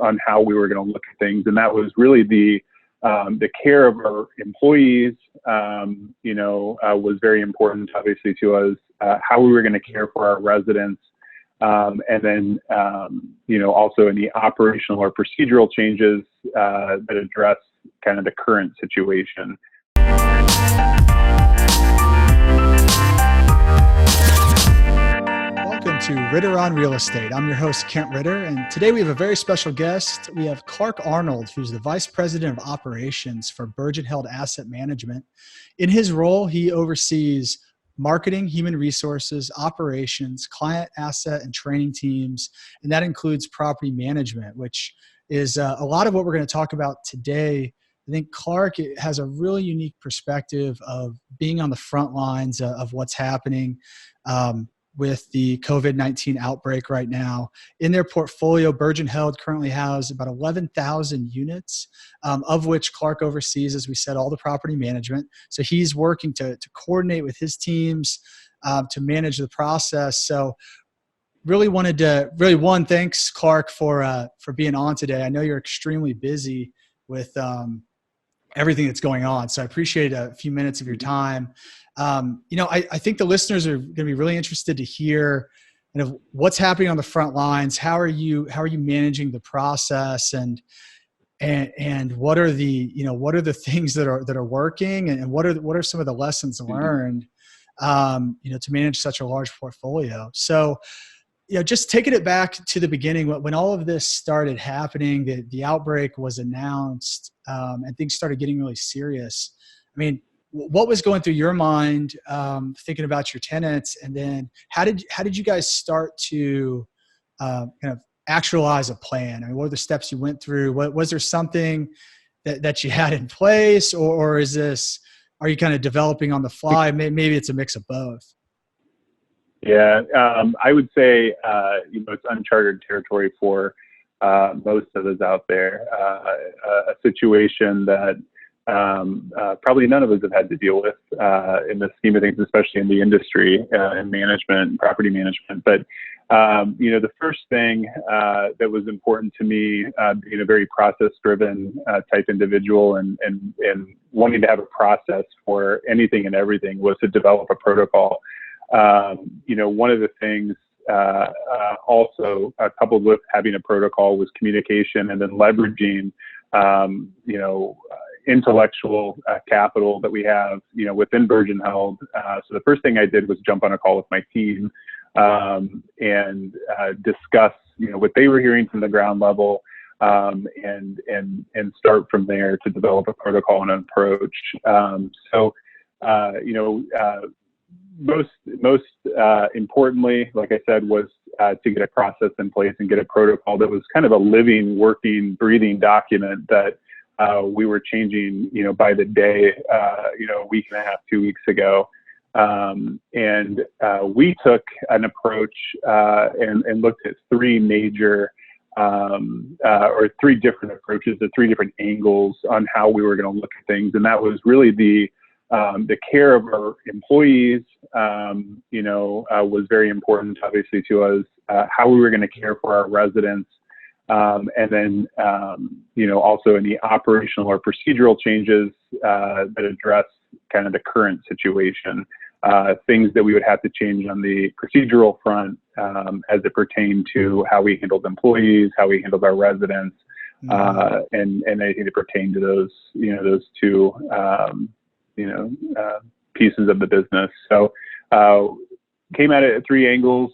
on how we were going to look at things. And that was really the care of our employees, was very important, obviously, to us, how we were going to care for our residents. And then, also any operational or procedural changes that address kind of the current situation. Welcome to Ritter on Real Estate. I'm your host, Kent Ritter, and today we have a very special guest. We have Clarke Arnold, who's the Vice President of Operations for Birge and Held Asset Management. In his role, he oversees marketing, human resources, operations, client asset, and training teams, and that includes property management, which is a lot of what we're going to talk about today. I think Clarke has a really unique perspective of being on the front lines of what's happening with the COVID-19 outbreak right now. In their portfolio, Birge and Held currently has about 11,000 units, of which Clarke oversees, as we said, all the property management. So he's working to coordinate with his teams to manage the process. So really wanted to, thanks Clarke for being on today. I know you're extremely busy with everything that's going on. So I appreciate a few minutes of your time. I think the listeners are going to be really interested to hear what's happening on the front lines. How are you managing the process, and what are the things that are working, and what are some of the lessons learned, to manage such a large portfolio. So, just taking it back to the beginning, when all of this started happening, the outbreak was announced, and things started getting really serious. I mean, what was going through your mind, thinking about your tenants, and then how did you guys start to kind of actualize a plan? I mean, what were the steps you went through? Was there something that you had in place, or are you kind of developing on the fly? Maybe it's a mix of both. Yeah, I would say it's uncharted territory for most of us out there. A situation that probably none of us have had to deal with in the scheme of things, especially in the industry and management, property management. But the first thing that was important to me, being a very process-driven type individual and wanting to have a process for anything and everything, was to develop a protocol. One of the things also coupled with having a protocol was communication, and then leveraging intellectual capital that we have, within Birge and Held. So the first thing I did was jump on a call with my team and discuss, what they were hearing from the ground level, and start from there to develop a protocol and an approach. Most importantly, like I said, was to get a process in place and get a protocol that was kind of a living, working, breathing document that we were changing, by the day, a week and a half, 2 weeks ago. We took an approach and looked at three major or three different approaches, or three different angles on how we were going to look at things. And that was really the care of our employees, was very important, obviously, to us, how we were going to care for our residents. And then, also any operational or procedural changes that address kind of the current situation, things that we would have to change on the procedural front as it pertained to how we handled employees, how we handled our residents, and anything that pertained to those two pieces of the business. So came at it at three angles.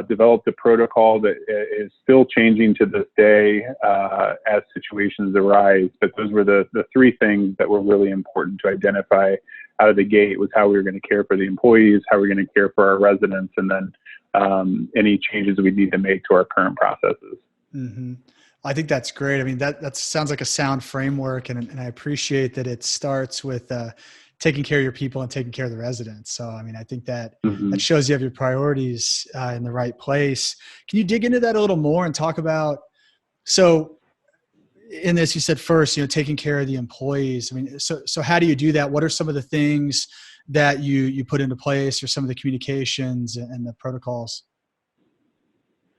Developed a protocol that is still changing to this day as situations arise. But those were the three things that were really important to identify out of the gate: was how we were going to care for the employees, how we were going to care for our residents, and then any changes we need to make to our current processes. Mm-hmm. I think that's great. I mean, that sounds like a sound framework, and I appreciate that it starts with taking care of your people and taking care of the residents. So, I mean, I think that that shows you have your priorities in the right place. Can you dig into that a little more and talk about, so in this, you said first, taking care of the employees. I mean, so how do you do that? What are some of the things that you put into place, or some of the communications and the protocols?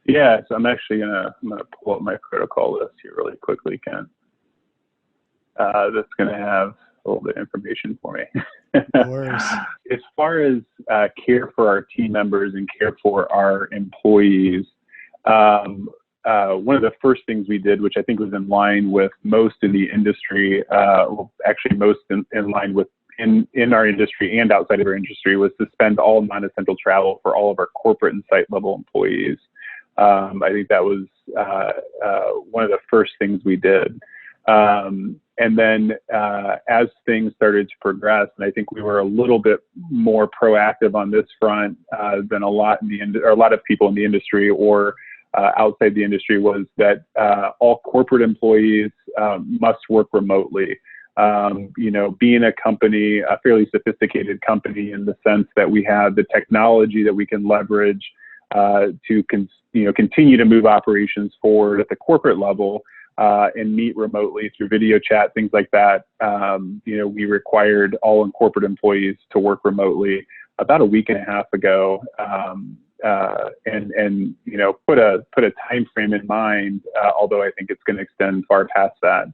Yeah, so I'm gonna pull up my protocol list here really quickly, Ken. That's gonna have a little bit of information for me. No worries. As far as care for our team members and care for our employees, one of the first things we did, which I think was in line with most in the industry, well, actually most in line with in our industry and outside of our industry, was to suspend all non-essential travel for all of our corporate and site level employees. I think that was one of the first things we did. And then as things started to progress, and I think we were a little bit more proactive on this front than a lot of people in the industry or outside the industry, was that all corporate employees must work remotely. Being a company, a fairly sophisticated company in the sense that we have the technology that we can leverage to continue to move operations forward at the corporate level and meet remotely through video chat, things like that. We required all corporate employees to work remotely about a week and a half ago, and put a time frame in mind. Although I think it's going to extend far past that.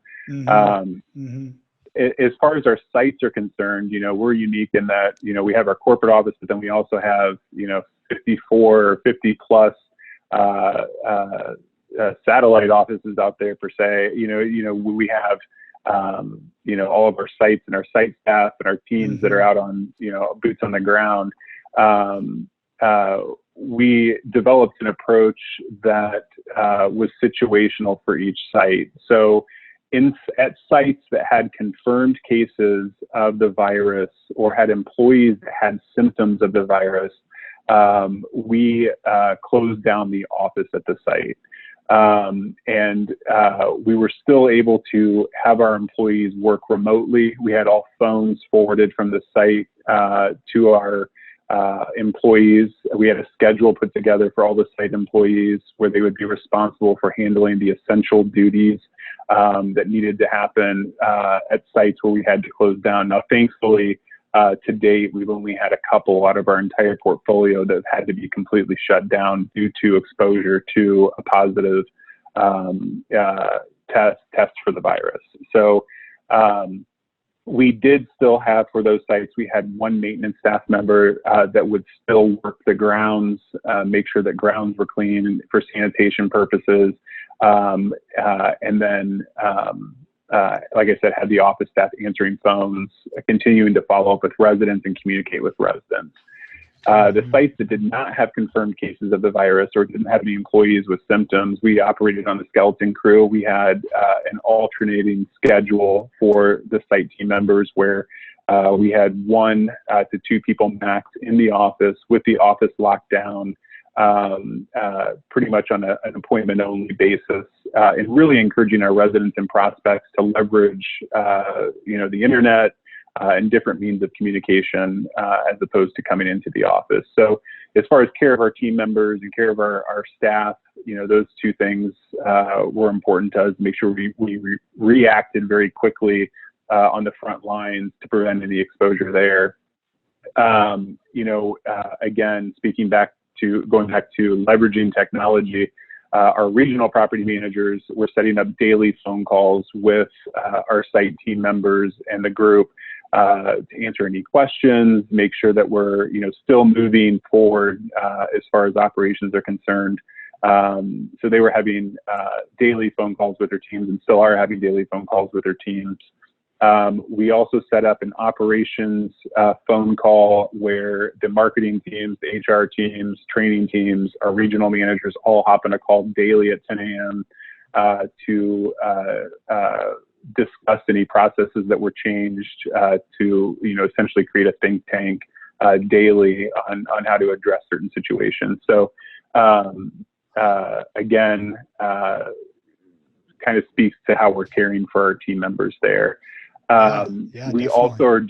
As far as our sites are concerned, we're unique in that we have our corporate office, but then we also have 54 or 50 plus satellite offices out there per se. We have all of our sites and our site staff and our teams that are out on boots on the ground. We developed an approach that was situational for each site. So at sites that had confirmed cases of the virus or had employees that had symptoms of the virus, we closed down the office at the site. And we were still able to have our employees work remotely. We had all phones forwarded from the site to our employees. We had a schedule put together for all the site employees where they would be responsible for handling the essential duties that needed to happen at sites where we had to close down. Now, thankfully, to date, we've only had a couple out of our entire portfolio that have had to be completely shut down due to exposure to a positive test for the virus. So we did still have, for those sites, we had one maintenance staff member that would still work the grounds, make sure that grounds were clean for sanitation purposes. And then, like I said, had the office staff answering phones, continuing to follow up with residents and communicate with residents. The sites that did not have confirmed cases of the virus or didn't have any employees with symptoms, we operated on a skeleton crew. We had an alternating schedule for the site team members where we had 1 to 2 people max in the office with the office locked down, pretty much on an appointment-only basis, and really encouraging our residents and prospects to leverage, the internet and different means of communication as opposed to coming into the office. So as far as care of our team members and care of our staff, those two things were important to us, make sure we reacted very quickly on the front lines to prevent any exposure there. Again, going back to leveraging technology, our regional property managers were setting up daily phone calls with our site team members and the group to answer any questions, make sure that we're still moving forward as far as operations are concerned. So they were having daily phone calls with their teams and still are having daily phone calls with their teams. We also set up an operations phone call where the marketing teams, the HR teams, training teams, our regional managers all hop on a call daily at 10 a.m. To discuss any processes that were changed to essentially create a think tank daily on how to address certain situations. So again, kind of speaks to how we're caring for our team members there. We also are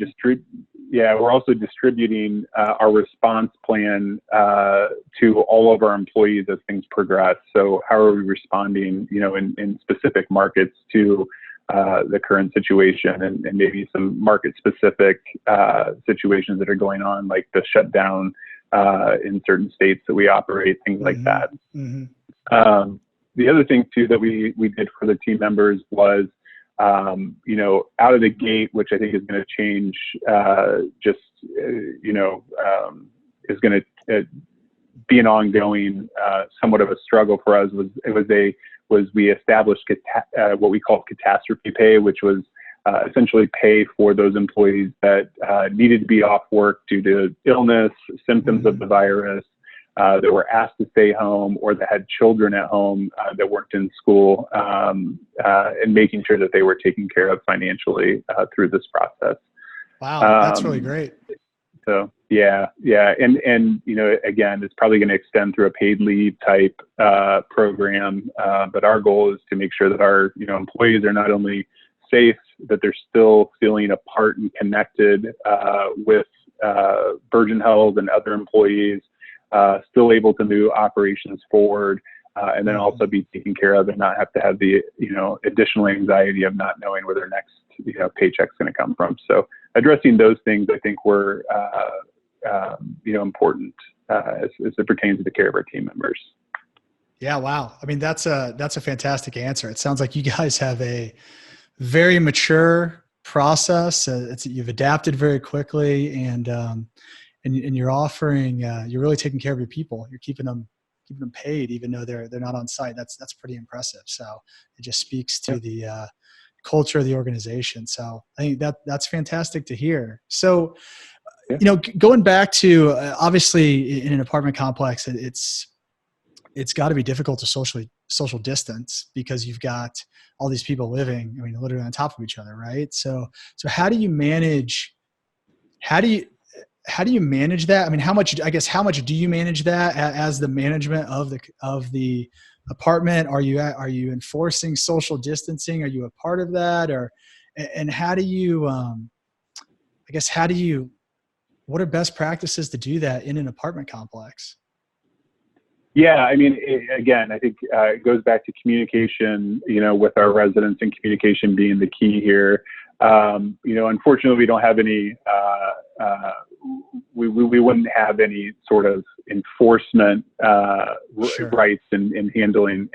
we're also distributing our response plan to all of our employees as things progress. So how are we responding, in specific markets to the current situation and maybe some market specific situations that are going on, like the shutdown in certain states that we operate, things like that. The other thing too that we did for the team members was, out of the gate, which I think is going to change, is going to be an ongoing, somewhat of a struggle for us. We established what we call catastrophe pay, which was essentially pay for those employees that needed to be off work due to illness, symptoms of the virus, that were asked to stay home, or that had children at home that weren't in school, and making sure that they were taken care of financially through this process. Wow, that's really great. So yeah. And again, it's probably going to extend through a paid leave type program. But our goal is to make sure that our, employees are not only safe, that they're still feeling a part and connected with Birge and Held and other employees, still able to move operations forward, and then also be taken care of and not have to have the, additional anxiety of not knowing where their next, paycheck's going to come from. So addressing those things, I think, were, important as it pertains to the care of our team members. Yeah. Wow. I mean, that's a fantastic answer. It sounds like you guys have a very mature process. You've adapted very quickly, and you're offering, you're really taking care of your people. You're keeping them paid, even though they're not on site. That's pretty impressive. So it just speaks to the culture of the organization. So I think that's fantastic to hear. So, going back to, obviously in an apartment complex, it's got to be difficult to social distance, because you've got all these people living, literally on top of each other. Right. So how do you manage that? How much do you manage that as the management of the apartment? Are you enforcing social distancing? Are you a part of that? And how do you, what are best practices to do that in an apartment complex? Yeah, again, I think it goes back to communication, with our residents, and communication being the key here. Unfortunately, we don't have any, we wouldn't have any sort of enforcement rights in handling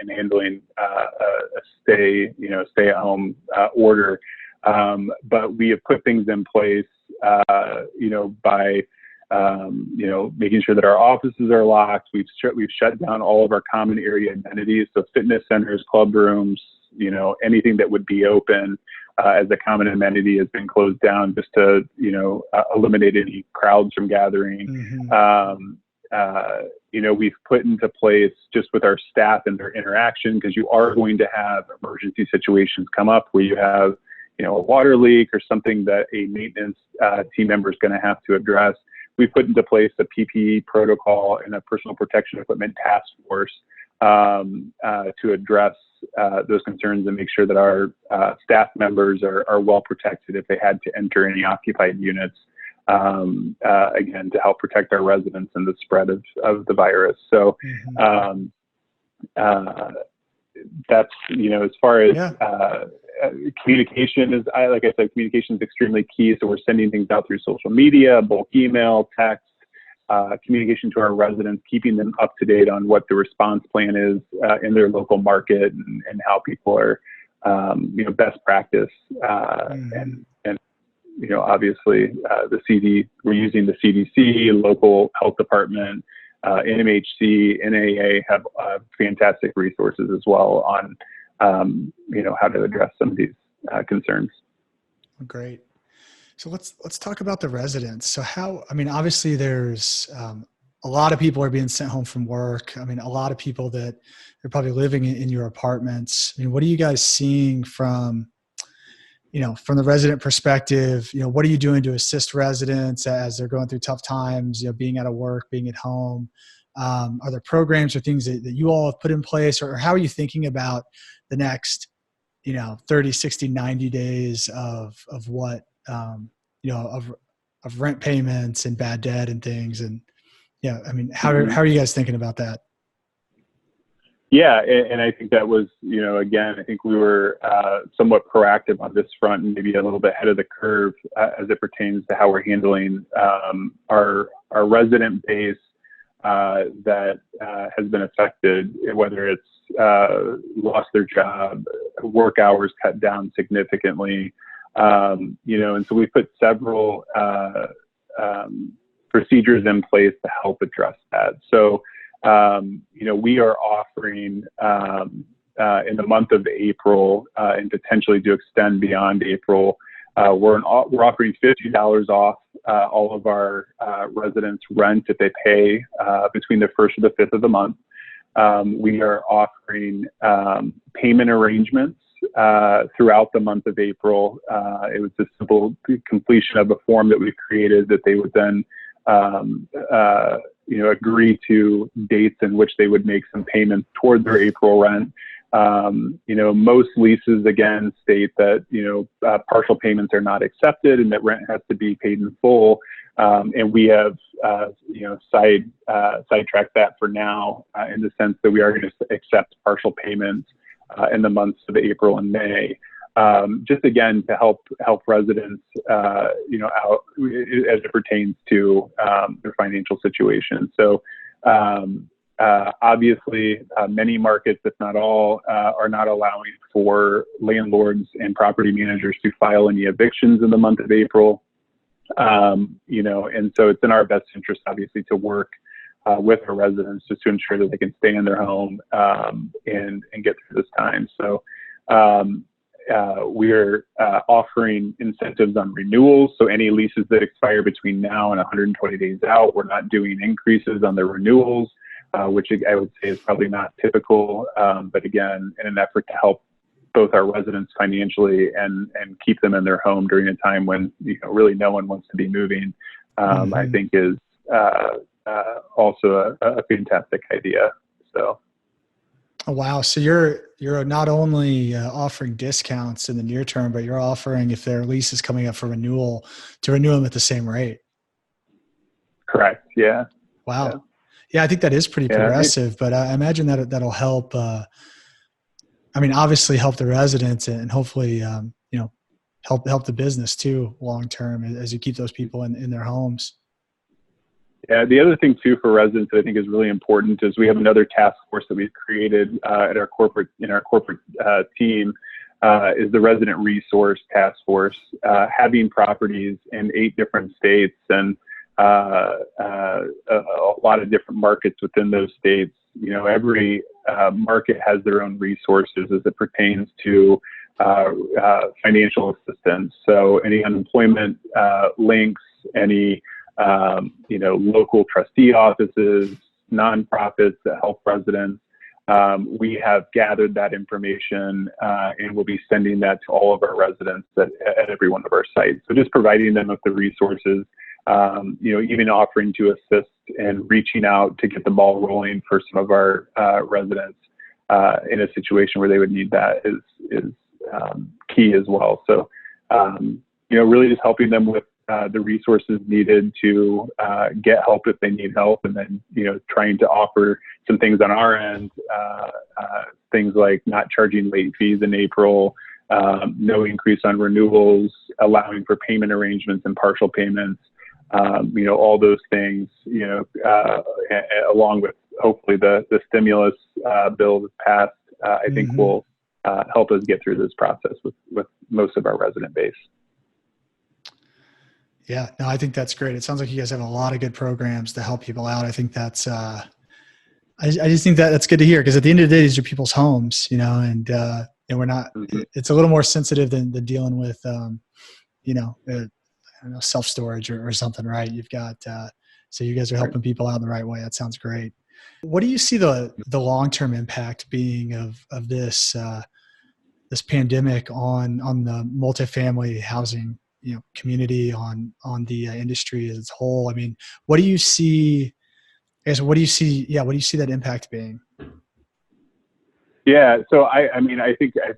a stay at home order. But we have put things in place, by making sure that our offices are locked. We've shut down all of our common area amenities, so fitness centers, club rooms, anything that would be open as a common amenity has been closed down, just to eliminate any crowds from gathering. We've put into place, just with our staff and their interaction, because you are going to have emergency situations come up where you have a water leak or something that a maintenance team member is going to have to address. We've put into place a PPE protocol and a personal protection equipment task force to address those concerns and make sure that our staff members are well protected if they had to enter any occupied units, again, to help protect our residents and the spread of the virus. So that's, as far as communication is, like I said, communication is extremely key. So we're sending things out through social media, bulk email, text, communication to our residents, keeping them up to date on what the response plan is in their local market, and how people are, best practice. And obviously we're using the CDC, local health department, NMHC, NAA have fantastic resources as well on, how to address some of these concerns. Great. So let's talk about the residents. So obviously there's a lot of people are being sent home from work. A lot of people that are probably living in your apartments. What are you guys seeing from the resident perspective? What are you doing to assist residents as they're going through tough times, being out of work, being at home? Are there programs or things that you all have put in place, or how are you thinking about the next, 30, 60, 90 days of what, of rent payments and bad debt and things? And how are you guys thinking about that? Yeah. And I think that was, again, I think we were somewhat proactive on this front, and maybe a little bit ahead of the curve as it pertains to how we're handling our resident base. that has been affected, whether it's lost their job, work hours cut down significantly, and so we put several procedures in place to help address that. So, we are offering in the month of April and potentially to extend beyond April, we're offering $50 off all of our residents' rent if they pay between the 1st or the 5th of the month. We are offering payment arrangements throughout the month of April. It was a simple completion of a form that we created that they would then agree to dates in which they would make some payments toward their April rent. Most leases, again, state that, partial payments are not accepted and that rent has to be paid in full. And we have, sidetracked that for now in the sense that we are going to accept partial payments in the months of April and May. Just again, to help residents, out as it pertains to their financial situation. So, obviously, many markets, if not all, are not allowing for landlords and property managers to file any evictions in the month of April. And so it's in our best interest, obviously, to work with our residents just to ensure that they can stay in their home and get through this time. So we're offering incentives on renewals. So any leases that expire between now and 120 days out, we're not doing increases on the renewals. Which I would say is probably not typical, but again, in an effort to help both our residents financially and keep them in their home during a time when really no one wants to be moving, I think is also a fantastic idea. So, oh, wow! So you're not only offering discounts in the near term, but you're offering, if their lease is coming up for renewal, to renew them at the same rate. Correct. Yeah. Wow. Yeah. Yeah, I think that is pretty progressive, but I imagine that'll help. Obviously help the residents and hopefully, help the business too, long term, as you keep those people in their homes. Yeah. The other thing too for residents that I think is really important is we have another task force that we've created in our corporate team is the Resident Resource Task Force, having properties in 8 different states and a lot of different markets within those states. Every market has their own resources as it pertains to financial assistance. So any unemployment links, any local trustee offices, nonprofits that help residents. We have gathered that information and we'll be sending that to all of our residents at every one of our sites. So just providing them with the resources. Even offering to assist and reaching out to get the ball rolling for some of our residents in a situation where they would need that is key as well. So, really just helping them with the resources needed to get help if they need help, and then trying to offer some things on our end, things like not charging late fees in April, no increase on renewals, allowing for payment arrangements and partial payments. All those things, along with hopefully the stimulus bill that's passed, I think will help us get through this process with most of our resident base. Yeah, no, I think that's great. It sounds like you guys have a lot of good programs to help people out. I think that's, I just think that's good to hear, because at the end of the day, these are people's homes, and we're not, it's a little more sensitive than dealing with, self-storage or something, right? You've got, so you guys are helping people out in the right way. That sounds great. What do you see the long-term impact being of this pandemic on the multifamily housing, community, on the industry as a whole? What do you see? What do you see that impact being? Yeah, so I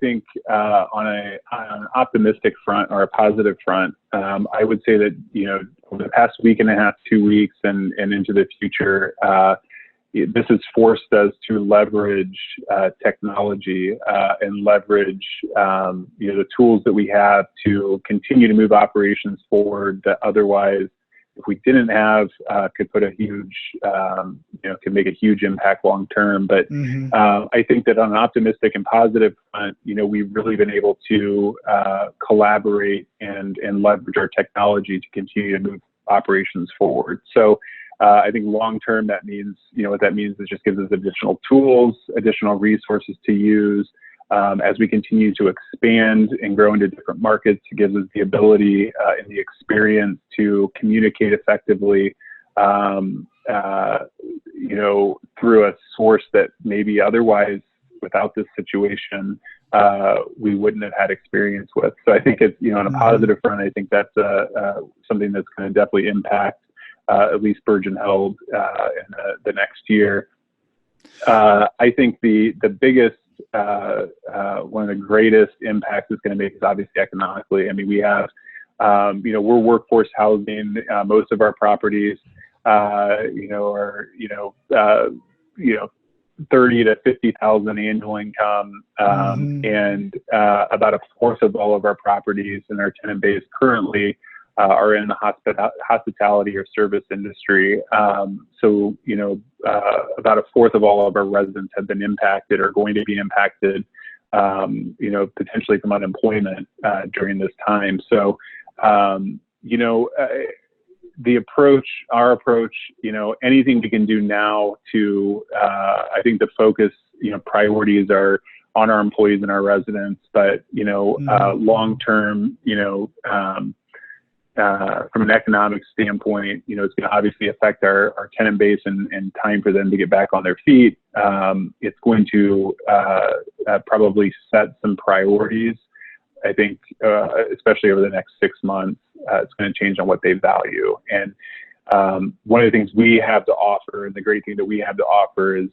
think on an optimistic front or a positive front, I would say that over the past week and a half, 2 weeks, and into the future, this has forced us to leverage technology and leverage the tools that we have to continue to move operations forward that otherwise if we didn't have, could put a huge, could make a huge impact long term. But I think that on an optimistic and positive front, we've really been able to collaborate and leverage our technology to continue to move operations forward. So I think long term, that means, what that means is just gives us additional tools, additional resources to use. As we continue to expand and grow into different markets, it gives us the ability and the experience to communicate effectively, through a source that maybe otherwise, without this situation, we wouldn't have had experience with. So I think it's, on a positive front, I think that's something that's going to definitely impact at least Birge and Held in the next year. I think the biggest, one of the greatest impacts it's going to make is obviously economically. I mean, we have, we're workforce housing. Most of our properties, are 30 to 50,000 annual income, and about a fourth of all of our properties in our tenant base currently are in the hospitality or service industry. So, about a fourth of all of our residents have been impacted or going to be impacted, potentially from unemployment during this time. So, our approach, anything we can do now to, I think the focus, priorities are on our employees and our residents, but, long term, from an economic standpoint, it's going to obviously affect our tenant base and time for them to get back on their feet. It's going to probably set some priorities. I think, especially over the next 6 months, it's going to change on what they value. And one of the things we have to offer, and the great thing that we have to offer is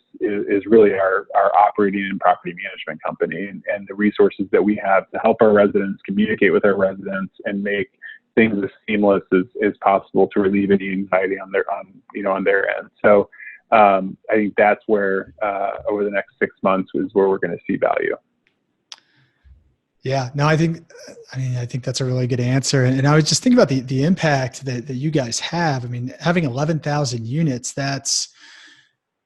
really our operating and property management company and the resources that we have to help our residents communicate with our residents and make things as seamless as possible to relieve any anxiety on their end. So I think that's where over the next 6 months is where we're going to see value. Yeah, no, I think that's a really good answer. And I was just thinking about the impact that you guys have. I mean, having 11,000 units, that's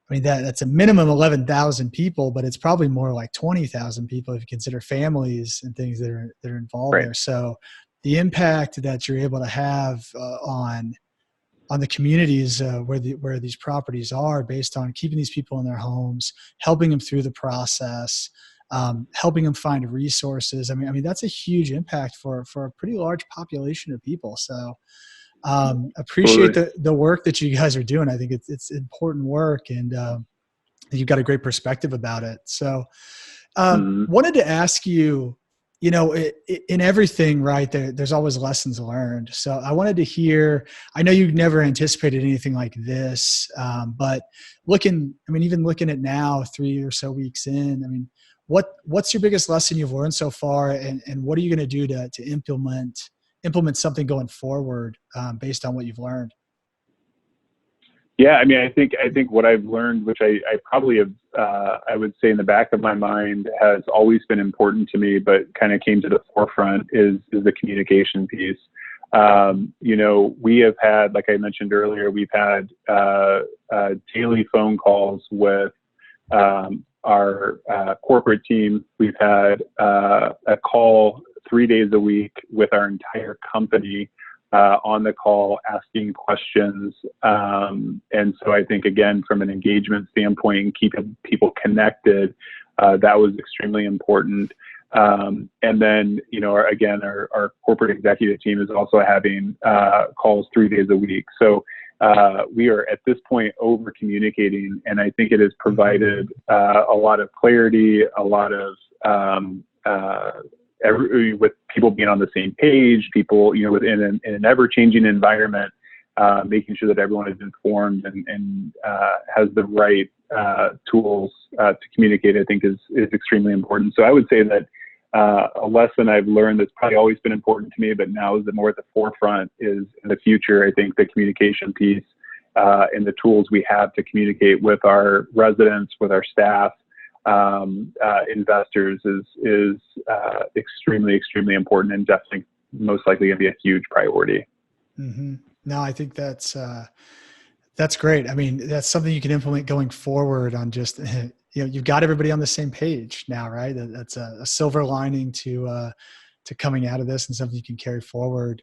a minimum 11,000 people, but it's probably more like 20,000 people if you consider families and things that are involved there. So the impact that you're able to have on the communities where these properties are, based on keeping these people in their homes, helping them through the process, helping them find resources. I mean, that's a huge impact for a pretty large population of people. So appreciate the work that you guys are doing. I think it's important work, and you've got a great perspective about it. So wanted to ask you, in everything, right, there's always lessons learned. So I wanted to hear, I know you never anticipated anything like this, but even looking at now, 3 or so weeks in, I mean, what's your biggest lesson you've learned so far, and what are you going to do to implement something going forward based on what you've learned? Yeah, I mean, I think what I've learned, which I probably have, I would say in the back of my mind has always been important to me, but kind of came to the forefront is the communication piece. We have had, like I mentioned earlier, we've had daily phone calls with our corporate team. We've had a call 3 days a week with our entire company on the call, asking questions. And so I think, again, from an engagement standpoint and keeping people connected, that was extremely important. And then, our corporate executive team is also having calls 3 days a week. So we are at this point over communicating, and I think it has provided a lot of clarity, a lot of with people being on the same page, people, within an ever-changing environment, making sure that everyone is informed and has the right tools to communicate, I think is extremely important. So I would say that a lesson I've learned that's probably always been important to me, but now is more at the forefront, is in the future, I think the communication piece and the tools we have to communicate with our residents, with our staff, investors is extremely, extremely important, and definitely most likely going to be a huge priority. Mm-hmm. No, I think that's great. I mean, that's something you can implement going forward on just, you've got everybody on the same page now, right? That's a silver lining to coming out of this and something you can carry forward.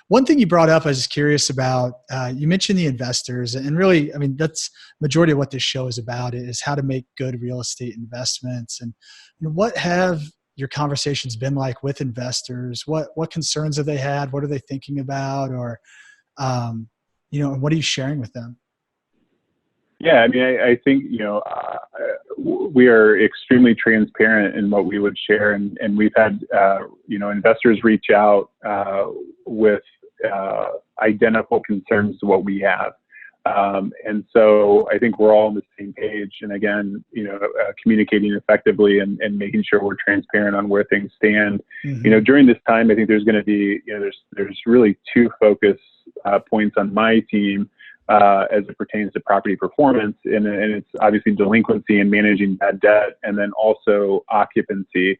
One thing you brought up, I was just curious about, you mentioned the investors, and really, I mean, that's majority of what this show is about, is how to make good real estate investments. And what have your conversations been like with investors? What concerns have they had? What are they thinking about? Or, what are you sharing with them? Yeah, I mean, I think, we are extremely transparent in what we would share, and we've had, investors reach out with identical concerns to what we have. And so I think we're all on the same page. And again, communicating effectively and making sure we're transparent on where things stand. Mm-hmm. During this time, I think there's going to be, there's really two focus points on my team as it pertains to property performance, and it's obviously delinquency and managing bad debt, and then also occupancy.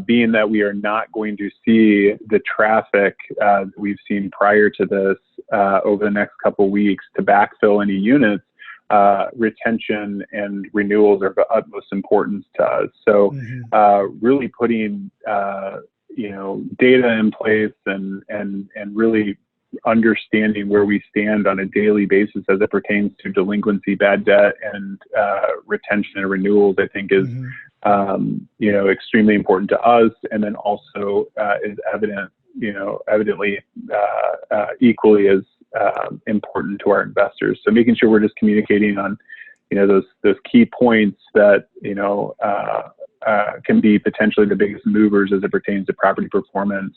Being that we are not going to see the traffic that we've seen prior to this over the next couple of weeks to backfill any units, retention and renewals are of utmost importance to us. So really putting data in place and really understanding where we stand on a daily basis as it pertains to delinquency, bad debt, and retention and renewals, I think is extremely important to us, and then also is evidently equally as important to our investors. So making sure we're just communicating on those key points that can be potentially the biggest movers as it pertains to property performance,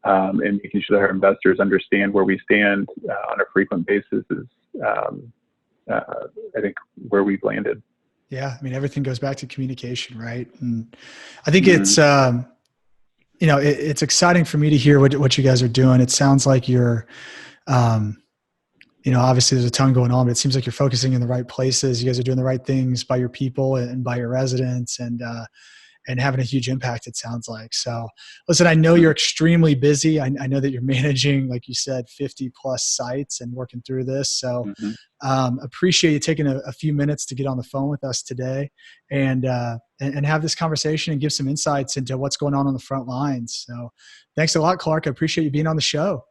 and making sure that our investors understand where we stand on a frequent basis is I think where we've landed. Yeah, I mean, everything goes back to communication, right? And I think it's it's exciting for me to hear what you guys are doing. It sounds like you're obviously there's a ton going on, but it seems like you're focusing in the right places. You guys are doing the right things by your people and by your residents, and having a huge impact, it sounds like. So listen, I know you're extremely busy. I know that you're managing, like you said, 50 plus sites and working through this. So appreciate you taking a few minutes to get on the phone with us today and have this conversation and give some insights into what's going on the front lines. So thanks a lot, Clarke. I appreciate you being on the show.